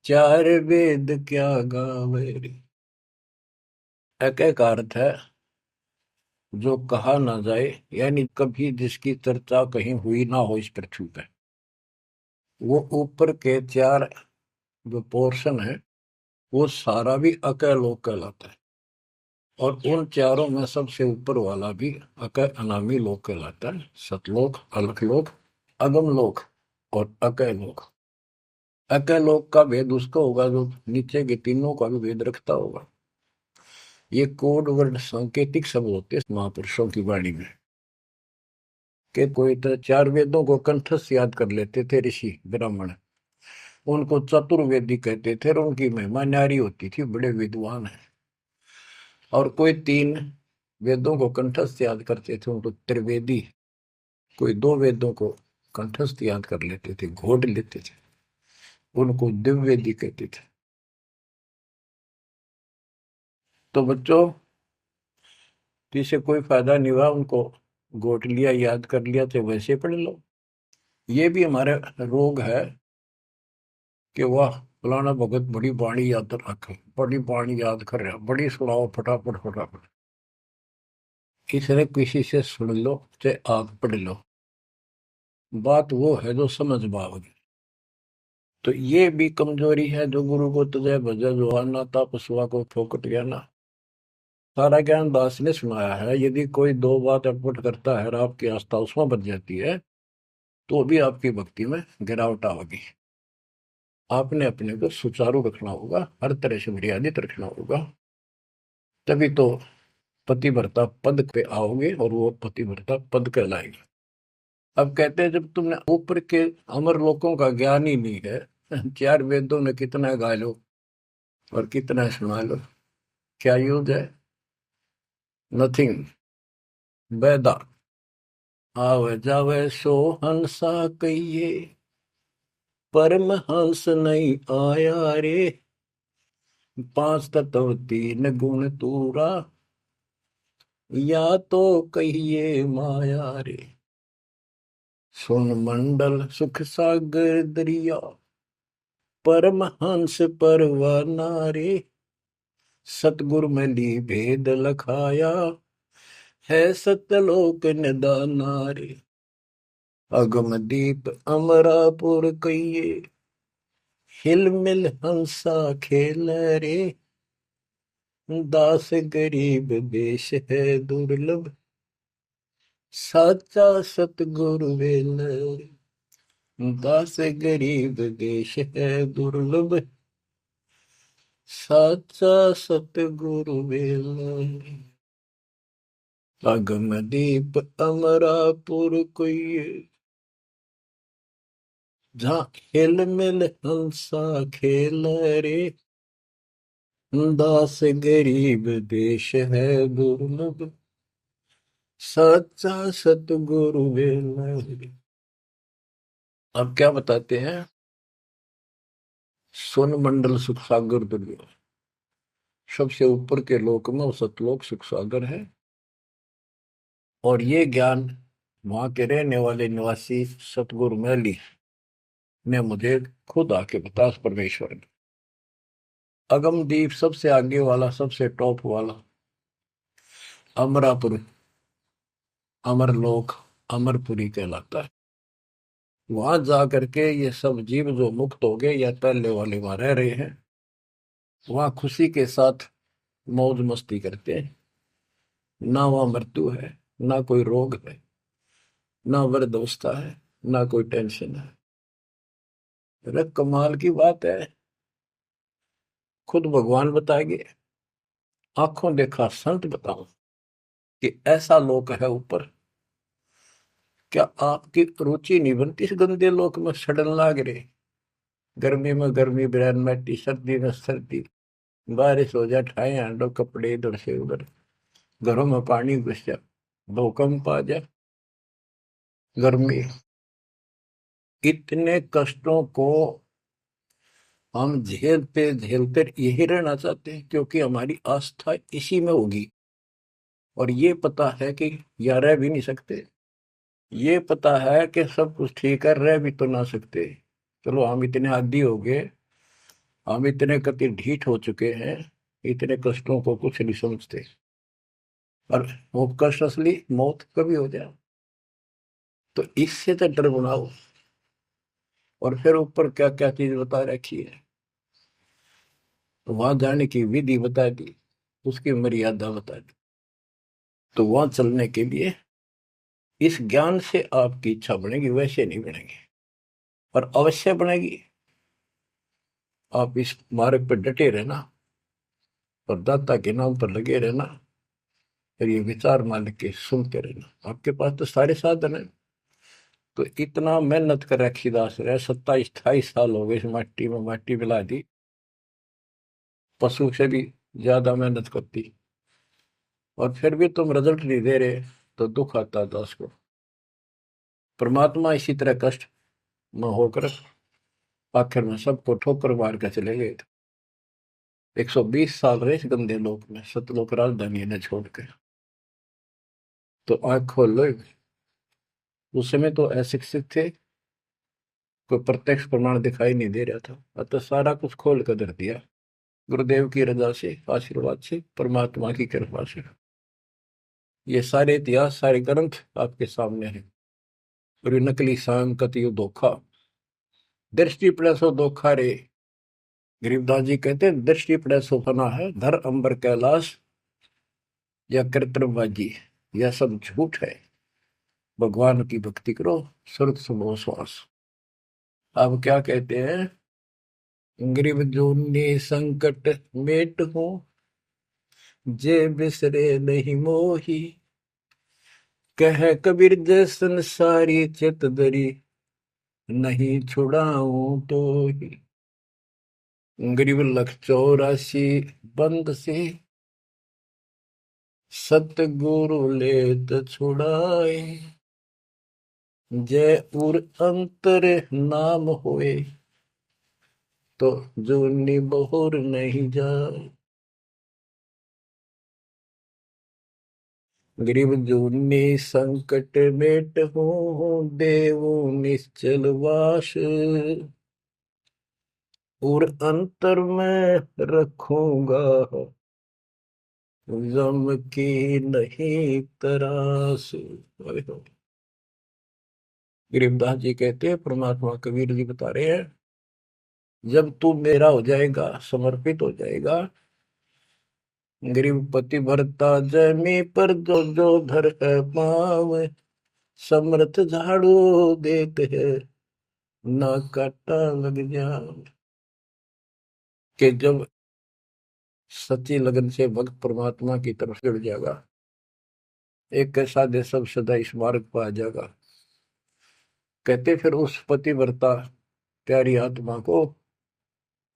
चार वेद क्या गावे रे। एक एक अर्थ है जो कहा ना जाए, यानी कभी जिसकी चर्चा कहीं हुई ना हो इस पृथ्वी पे। वो ऊपर के चार जो पोर्शन है वो सारा भी अकलोक कहलाता है। और उन चारों में सबसे ऊपर वाला भी अकय अनामी लोक कहलाता है। सतलोक, अलखलोक, अगम लोक और अकय लोक। अकय लोक का भेद उसका होगा जो नीचे के तीनों का भी भेद रखता होगा। ये कोड वर्ड सांकेतिक शब्द होते हैं महापुरुषों की वाणी में। कि कोई तो चार वेदों को कंठस्थ याद कर लेते थे ऋषि ब्राह्मण, उनको चतुर्वेदी कहते थे और उनकी महिमा न्यारी होती थी, बड़े विद्वान है। और कोई तीन वेदों को कंठस्थ याद करते थे, उनको त्रिवेदी। कोई दो वेदों को कंठस्थ याद कर लेते थे, घोट लेते थे, उनको दिव्यवेदी कहते थे। तो बच्चों, जिसे कोई फायदा नहीं हुआ, उनको घोट लिया, याद कर लिया, तो वैसे पढ़ लो। ये भी हमारे रोग है कि वाह फलाना भगत बड़ी बाणी याद रखे, बड़ी बाणी याद कर रहा, बड़ी सुनाओ फटाफट फटाफट। इसने किसी से सुन लो चाहे आप पढ़ लो, बात वो है जो समझ पाओगे। तो ये भी कमजोरी है जो गुरु को तुझे भजा जो आना था पशुआ को फोकट गया ना। सारा ज्ञान दास ने सुनाया है। यदि कोई दो बात अटपट करता है और आपकी आस्था उसमें बच जाती है तो भी आपकी भक्ति में गिरावट आएगी। आपने अपने को सुचारू रखना होगा, हर तरह से मर्यादित रखना होगा, तभी तो पतिव्रता पद पे आओगे और वो पतिव्रता पद कहलाएगा। अब कहते हैं जब तुमने ऊपर के अमर लोकों का ज्ञान ही नहीं है, चार वेदों में कितना गा लो और कितना सुना लो, क्या यूज है? नथिंग। बैदा आवे जावे सो हंसा कहिए, परमहंस नहीं आया रे। पांच तत्व तीन गुण तूरा, या तो कहिए माया रे। सुन मंडल सुख सागर दरिया, परमहंस परवाना रे। सतगुरु में ली भेद लखाया, है सतलोक निदाना रे। अगम दीप अमरापुर कहिए, हिल मिल हंसा खेल रे। दास गरीब देश है दुर्लभ, साचा सतगुरु वेल रे। दास गरीब देश है दुर्लभ, साचा सतगुरु वेल रे। अगम दीप अमरापुर कोई, जहाँ हिल मिल हंसा खेल रे। दास गरीब देश है दुर्लभ, सच्चा सतगुरु वेला। अब क्या बताते हैं? सुन मंडल सुख सागर दुर्लभ, सबसे ऊपर के लोक में वो सतलोक सुख सागर है। और ये ज्ञान वहां के रहने वाले निवासी सतगुरु मैली ने मुझे खुद आके बताया, परमेश्वर ने। अगमदीप सबसे आगे वाला, सबसे टॉप वाला अमरापुर, अमरलोक, अमरपुरी कहलाता है। वहां जा करके ये सब जीव जो मुक्त हो गए या पहले वाले वहां रह रहे हैं, वहां खुशी के साथ मौज मस्ती करते हैं। ना वहां मृत्यु है, ना कोई रोग है, ना वृद्धावस्था है, ना कोई टेंशन है। अरे कमाल की बात है, खुद भगवान बताएंगे, आंखों देखा संत बताऊं कि ऐसा लोक है ऊपर। क्या आपकी रुचि नहीं बनती इस गंदे लोक में सड़न लाग रहे? गर्मी में गर्मी बिरान मैटी, सर्दी में सर्दी, बारिश हो जाए ठाए हांडो कपड़े इधर से उधर, घरों में पानी घुस जाए, भूकंप आ जाए, गर्मी, इतने कष्टों को हम झेलते झेलते यही रहना चाहते हैं, क्योंकि हमारी आस्था इसी में होगी। और ये पता है कि या रह भी नहीं सकते, ये पता है कि सब कुछ ठीक है, रह भी तो ना सकते। चलो हम इतने आदी हो गए, हम इतने कति ढीठ हो चुके हैं, इतने कष्टों को कुछ नहीं समझते। और वो कष्ट असली मौत कभी हो जाए, तो इससे तो डर बनाओ। और फिर ऊपर क्या क्या चीज बता रखी है, तो वहां जाने की विधि बता दी, उसकी मर्यादा बता दी। तो वहां चलने के लिए इस ज्ञान से आपकी इच्छा बनेगी, वैसे नहीं बनेगी, और अवश्य बनेगी। आप इस मार्ग पर डटे रहना और दाता के नाम पर लगे रहना, फिर ये विचार मान के सुनते रहना। आपके पास तो सारे साधन है। तो इतना मेहनत कर रखी दास रहे, 27-28 साल हो गए इस माटी में माटी मिला दी, पशु से भी ज्यादा मेहनत करती, और फिर भी तुम रिजल्ट नहीं दे रहे, तो दुख आता है दास को। परमात्मा इसी तरह कष्ट में होकर आखिर में सबको ठोकर मार कर चले गए थे। 120 साल रहे इस गंदे लोक में, सतलोक राजधानी ने छोड़ के। तो आंख खोल लो। उस समय तो अशिक्षित थे, कोई प्रत्यक्ष प्रमाण दिखाई नहीं दे रहा था, अतः सारा कुछ खोल कर धर दिया, गुरुदेव की रजा से, आशीर्वाद से, परमात्मा की कृपा से। ये सारे इतिहास, सारे ग्रंथ आपके सामने हैं। और ये नकली सांग कतियो धोखा, दृष्टि पड़े सो धोखा रे। गरीबदास जी कहते हैं दृष्टि पड़े सो फना है, धर अंबर कैलाश या कृत्रिमबाजी, यह सब झूठ है। भगवान की भक्ति करो, सुरत सुबह श्वास। अब क्या कहते हैं, गरीब जूनी संकट मेट हो, जे बिसरे नहीं मोही, कह कबीर जय संसारी चित दरी, नहीं छुड़ाऊं तो ही। गरीब लख 84 बंद से, सतगुरु लेत छुड़ाए, जय उर अंतर नाम होए, तो जूनी बहुर नहीं जाए। गरीब जूनी संकट मेट हूँ, देवू निश्चल वास, और अंतर में रखूंगा, गम की नहीं तरास। गरीबदास जी कहते हैं, परमात्मा कबीर जी बता रहे हैं, जब तू मेरा हो जाएगा, समर्पित हो जाएगा, गरीब पति भरता जमी पर जो जो धर है पाव, समर्थ झाड़ू देते हैं, ना काटा लग जाए। कि जब सच्ची लगन से भक्त परमात्मा की तरफ जुड़ जाएगा, एक कैसा दे सब सदा इस मार्ग पर आ जाएगा। कहते फिर उस पतिव्रता प्यारी आत्मा को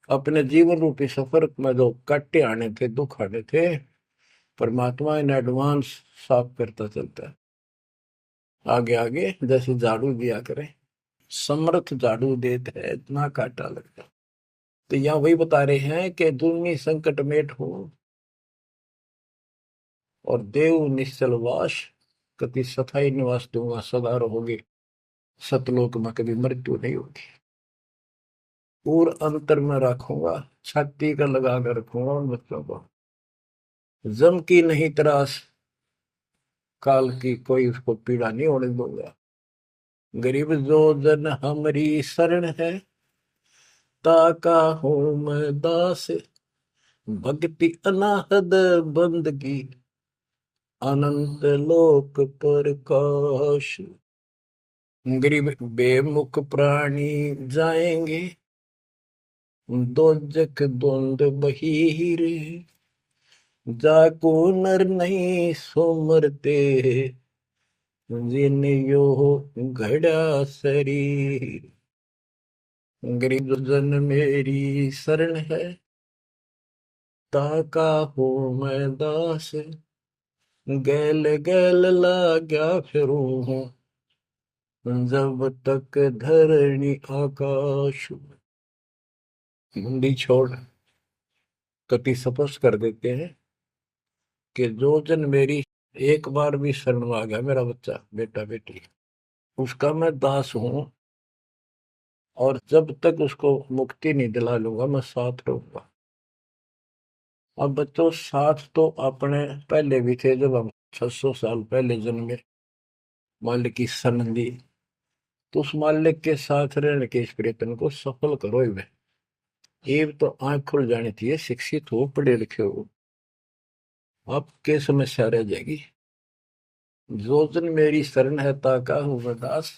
अपने जीवन रूपी सफर में जो काटे आने थे, दुख आने थे, परमात्मा इन एडवांस साफ करता चलता है। आगे आगे जैसे झाड़ू दिया करे, समर्थ झाड़ू देते है, इतना काटा लगता। तो यहाँ वही बता रहे हैं कि दुर्मी संकट मेट हो, और देव निश्चल वास, कति सथाई निवास दूंगा, सदा रहोगे सतलोक में, कभी मृत्यु नहीं होगी। और अंतर में रखूंगा, छाती का लगा कर रखूंगा उन बच्चों को, जम की नहीं त्रास, काल की कोई उसको पीड़ा नहीं होने दूंगा। गरीब जो जन हमारी शरण है, ताका हूं मैं दास, भक्ति अनाहद बंदगी, अनंत लोक प्रकाश। गरीब बेमुख प्राणी जाएंगे दोजख द्वंद बहीर, जाको नर नहीं सो मरते, जिन यो घड़ा शरीर। गरीब जन मेरी शरण है, ताका हो मैं दास, गैल गैल लाग्या फिरूं हूँ, जब तक धरणी आकाश। मुंडी छोड़ कति स्पष्ट कर देते हैं कि जो जन मेरी एक बार भी शरण में आ गया, मेरा बच्चा बेटा बेटी, उसका मैं दास हूं, और जब तक उसको मुक्ति नहीं दिला लूंगा मैं साथ रहूंगा। अब बच्चों साथ तो अपने पहले भी थे, जब हम 600 साल पहले जन्मे, मालिक की शरण दी, तो उस मालिक के साथ रहने के इस प्रयत्न को सफल करो ही। ये तो आंख खुल जानी चाहिए, शिक्षित हो पढ़े लिखे हो, आपके समस्या रह जाएगी। जो जन मेरी शरण है ताका हूँ मैं दास,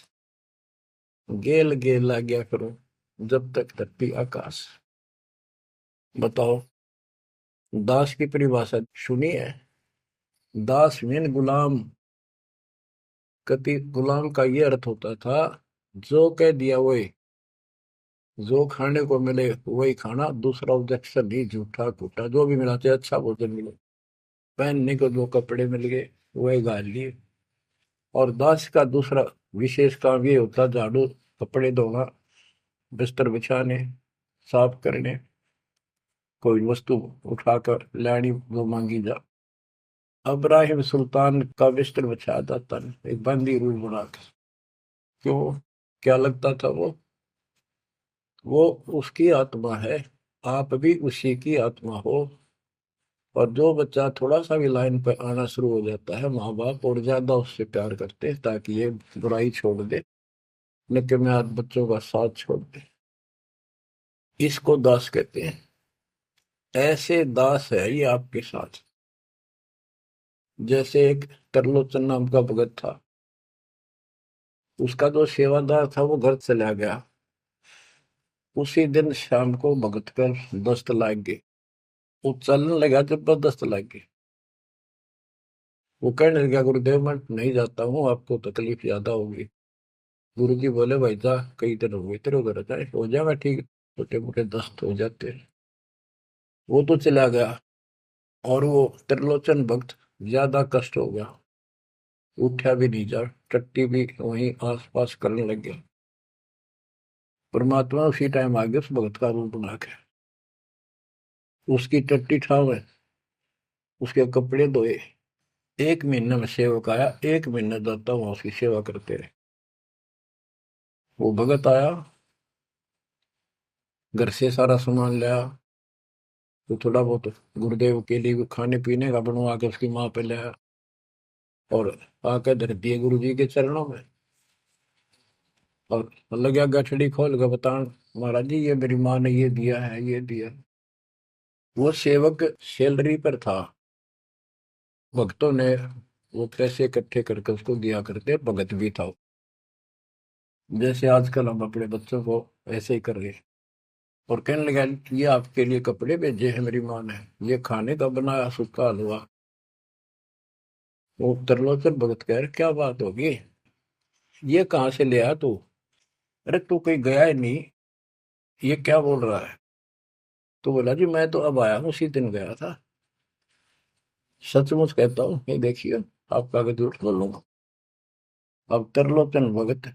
गेल गेल आ गया करूं, जब तक धरती आकाश। बताओ, दास की परिभाषा सुनी है? दास मीन गुलाम। कति गुलाम का ये अर्थ होता था, जो कह दिया वही, जो खाने को मिले वही खाना, दूसरा ऑब्जेक्शन नहीं, झूठा कूटा जो भी मिला, चाहे अच्छा भोजन मिले, पहनने को जो कपड़े मिल गए वही गाल लिए। और दास का दूसरा विशेष काम ये होता, झाड़ू, कपड़े धोना, बिस्तर बिछाने, साफ करने, कोई वस्तु उठाकर लानी वो मांगी जा। अब्राहिम सुल्तान का बिस्तर बिछाया जाता नहीं, एक बंदी रूल बना के। क्यों? क्या लगता था वो उसकी आत्मा है, आप भी उसी की आत्मा हो। और जो बच्चा थोड़ा सा भी लाइन पर आना शुरू हो जाता है, माँ बाप और ज्यादा उससे प्यार करते हैं ताकि ये बुराई छोड़ दे, लेकिन मैं आज बच्चों का साथ छोड़ दे। इसको दास कहते हैं। ऐसे दास है ये आपके साथ। जैसे एक तरलोचन नाम का भगत था, उसका जो सेवादार था वो घर चला गया। उसी दिन शाम को भगत पर दस्त लग गई, वो चलने लगा, जबरदस्त लग गई। वो कहने लगा, गुरुदेव मैं नहीं जाता हूँ, आपको तकलीफ ज्यादा होगी। गुरु जी बोले, भाई जा, कई दिन हो गए तेरे उधर, जाए हो जाएगा ठीक, छोटे मोटे दस्त हो जाते हैं। वो तो चला गया, और वो त्रिलोचन भक्त ज्यादा कष्ट हो गया, उठा भी नहीं जा, टट्टी भी वहीं आस पास करने लग गया। परमात्मा उसी टाइम आ गया उस भगत का रूप बना के, उसकी टट्टी ठावे, उसके कपड़े धोए। 1 महीने में सेवक आया, 1 महीने दाता वहां उसकी सेवा करते रहे। वो भगत आया, घर से सारा सामान लाया, तो थोड़ा बहुत गुरुदेव के लिए खाने पीने का बनवा के उसकी माँ पे लाया, और आकर धर दिए गुरु जी के चरणों में। और लगा गठड़ी खोल के बतान, महाराज जी ये मेरी माँ ने ये दिया है, ये दिया। वो सेवक सैलरी पर था, भक्तों ने वो पैसे इकट्ठे करके उसको दिया करते, भगत भी था। जैसे आजकल हम अपने बच्चों को ऐसे ही कर रहे। और कहने लगा, ये आपके लिए कपड़े भेजे हैं मेरी माँ ने, ये खाने का बनाया सूखा हलवा। वो त्रिलोचन भगत कह रहे, क्या बात होगी, ये कहाँ से ले आया तू? अरे तू कहीं गया ही नहीं, ये क्या बोल रहा है? तो बोला, जी मैं तो अब आया हूँ, उसी दिन गया था। सचमुच कहता हूँ, ये देखिए, आपका आगे झूठ बोलूंगा। अब त्रिलोचन भगत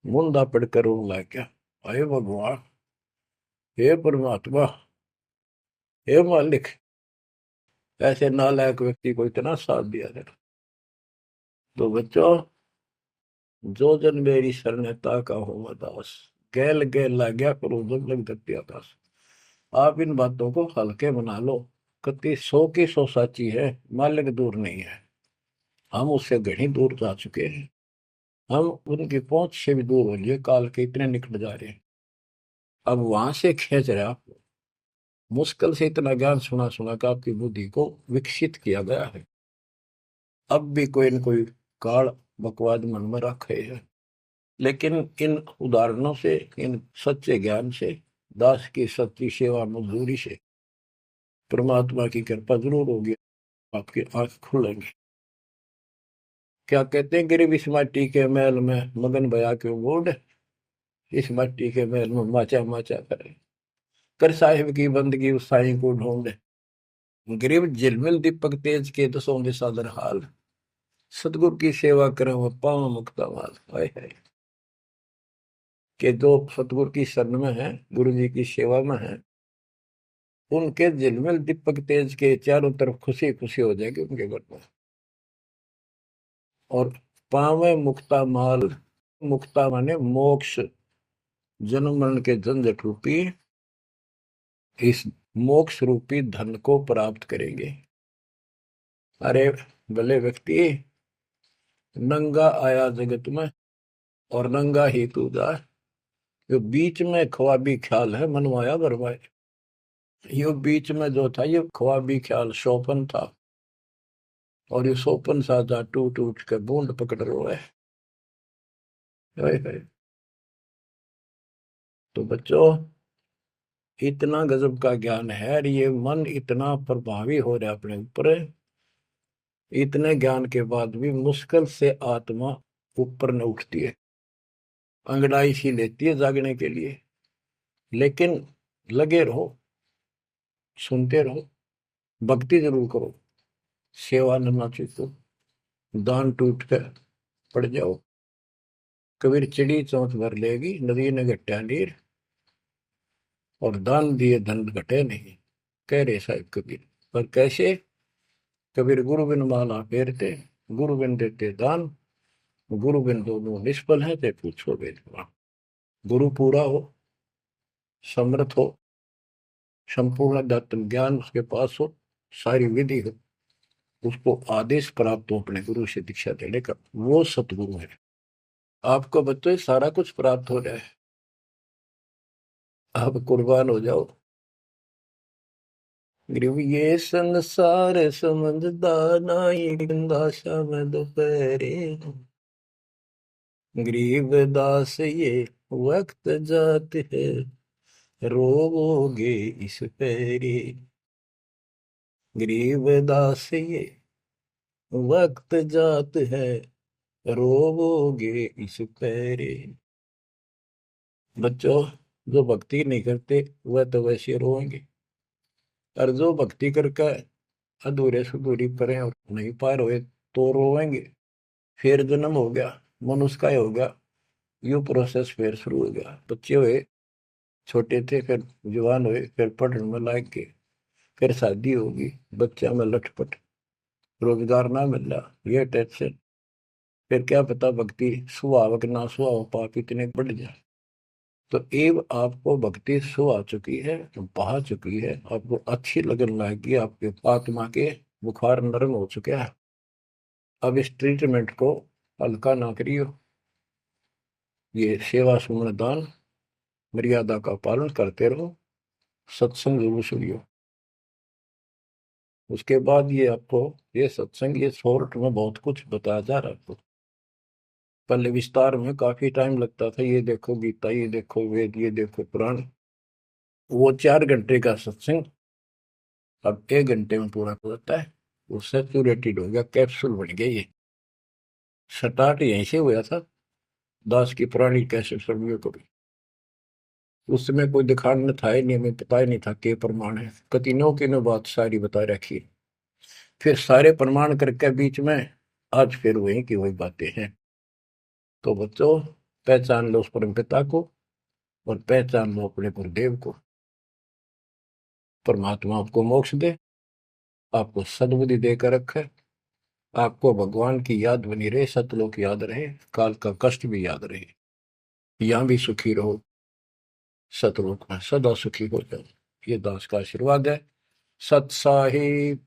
मुंदा पड़कर रोने लग गया, अरे भगवान, हे परमात्मा, हे मालिक, ऐसे नालायक व्यक्ति को इतना साथ दिया है। तो बच्चों, जो जन मेरी शरणता का हो मैं दास, गैल गैल ला गया करो जब लग धरती आकाश। आप इन बातों को हल्के बना लो, कति 100 की 100 साची है, मालिक दूर नहीं है, हम उससे घनी दूर जा चुके हैं। हम उनकी पहुंच से भी दूर हो लिए, काल के इतने निकट जा रहे हैं। अब वहां से खींच रहे आप, मुश्किल से इतना ज्ञान सुना सुना कर आपकी बुद्धि को विकसित किया गया है। अब भी कोई न कोई काल बकवाद मन में रखे है। लेकिन इन उदाहरणों से, इन सच्चे ज्ञान से, दास की सच्ची सेवा मजदूरी से परमात्मा की कृपा जरूर होगी, आपकी आंख खुलेंगी। क्या कहते हैं, गिरिव इस माटी के महल में मगन भया क्यों बूढ़, इस मिट्टी के महल में माचा माचा करे, कर साहिब की बंदगी उस साईं को ढूंढे। गिरिव झिलमिल दीपक तेज के दसों दिशा दर हाल, सतगुरु की सेवा करें वो पावन मुक्ता माल। हाय हाय, के जो सतगुरु की शरण में है, गुरु जी की सेवा में है, उनके झिलमिल दीपक तेज के चारों तरफ खुशी खुशी हो जाएगी उनके घर में। और पावे मुक्ता माल, मुक्ता माने मोक्ष, जन्म मरण के झंझट रूपी इस मोक्ष रूपी धन को प्राप्त करेंगे। अरे भले व्यक्ति, नंगा आया जगत में और नंगा ही तू जा, यो बीच में ख्वाबी ख्याल है मनवाया बरवाए। यो बीच में जो था ये ख्वाबी ख्याल शोपन था, और ये शोपन साजा टूट टूट के बूंद पकड़ रहा है। तो बच्चों, इतना गजब का ज्ञान है, और ये मन इतना प्रभावी हो रहा है अपने ऊपर, इतने ज्ञान के बाद भी मुश्किल से आत्मा ऊपर न उठती है, अंगड़ाई सी लेती है जागने के लिए। लेकिन लगे रहो, सुनते रहो, भक्ति जरूर करो, सेवा न चूको, दान टूट कर पड़ जाओ। कबीर चिड़ी चौंच भर लेगी, नदी ने घटा नीर, और दान दिए धन घटे नहीं, कह रहे साहिब कबीर। पर कैसे? कबीर गुरु बिन माला फेरते, गुरु बिन देते दान, गुरु बिन दोनों निष्फल है, ते पूछो वेदवान। गुरु पूरा हो, समर्थ हो, संपूर्ण अध्यात्म ज्ञान उसके पास हो, सारी विधि हो, उसको आदेश प्राप्त हो अपने गुरु से दीक्षा देने का, वो सतगुरु है। आपको बच्चों सारा कुछ प्राप्त हो जाए, आप कुर्बान हो जाओ। गुरु ये संसार समझदा नाई, गंदा शाम दोपहरे, गरीब दास ये वक्त जात है, रोवोगे इस पैरी। गरीब दास ये वक्त जात है, रोवोगे इस पैरी। बच्चों, जो भक्ति नहीं करते वह तो वैसे रोएंगे, और जो भक्ति करके अधूरे सुधूरी परे और नहीं पार हुए तो रोएंगे। फिर जन्म हो गया, मनुष्य का ही हो गया, यू प्रोसेस फिर शुरू हो गया। बच्चे हुए, छोटे थे, फिर जवान हुए, फिर पढ़ने में लायक के, फिर शादी होगी, बच्चा में लटपट, रोजगार ना मिल रहा, ये टेंशन, फिर क्या पता भक्ति सुहावक ना सुहाव पाप इतने बढ़ जाए। तो एव आपको भक्ति सो आ चुकी है, बहा चुकी है, आपको अच्छी लगन लगी, आपके आत्मा के बुखार नरम हो चुका है। अब इस ट्रीटमेंट को हल्का ना करियो, ये सेवा सुमन दान मर्यादा का पालन करते रहो, सत्संग जरूर सुनियो। उसके बाद ये आपको ये सत्संग, ये शॉर्ट में बहुत कुछ बताया जा रहा है आपको। पहले विस्तार में काफी टाइम लगता था, ये देखो गीता, ये देखो वेद, ये देखो पुराण, वो 4 घंटे का सत्संग अब 1 घंटे में पूरा हो जाता है। वो सैचुरेटेड हो गया, कैप्सूल बन गया। ये स्टार्ट यहीं से हुआ था, दास की पुरानी कैसेट सर्वियों को भी। उस समय कोई दिखाने था ही नहीं, हमें पता ही नहीं था के प्रमाण है, कतिनों की नो बात सारी बता रखी। फिर सारे प्रमाण करके बीच में आज फिर वही की वही बातें हैं। तो बच्चों, पहचान लो उस परम पिता को, और पहचान लो अपने गुरुदेव को। परमात्मा आपको मोक्ष दे, आपको सद्बुद्धि देकर रखे, आपको भगवान की याद बनी रहे, सतलोक याद रहे, काल का कष्ट भी याद रहे, यहाँ भी सुखी रहो, सतलोक में सदा सुखी हो जाओ। ये दास का आशीर्वाद है। सत साहिब।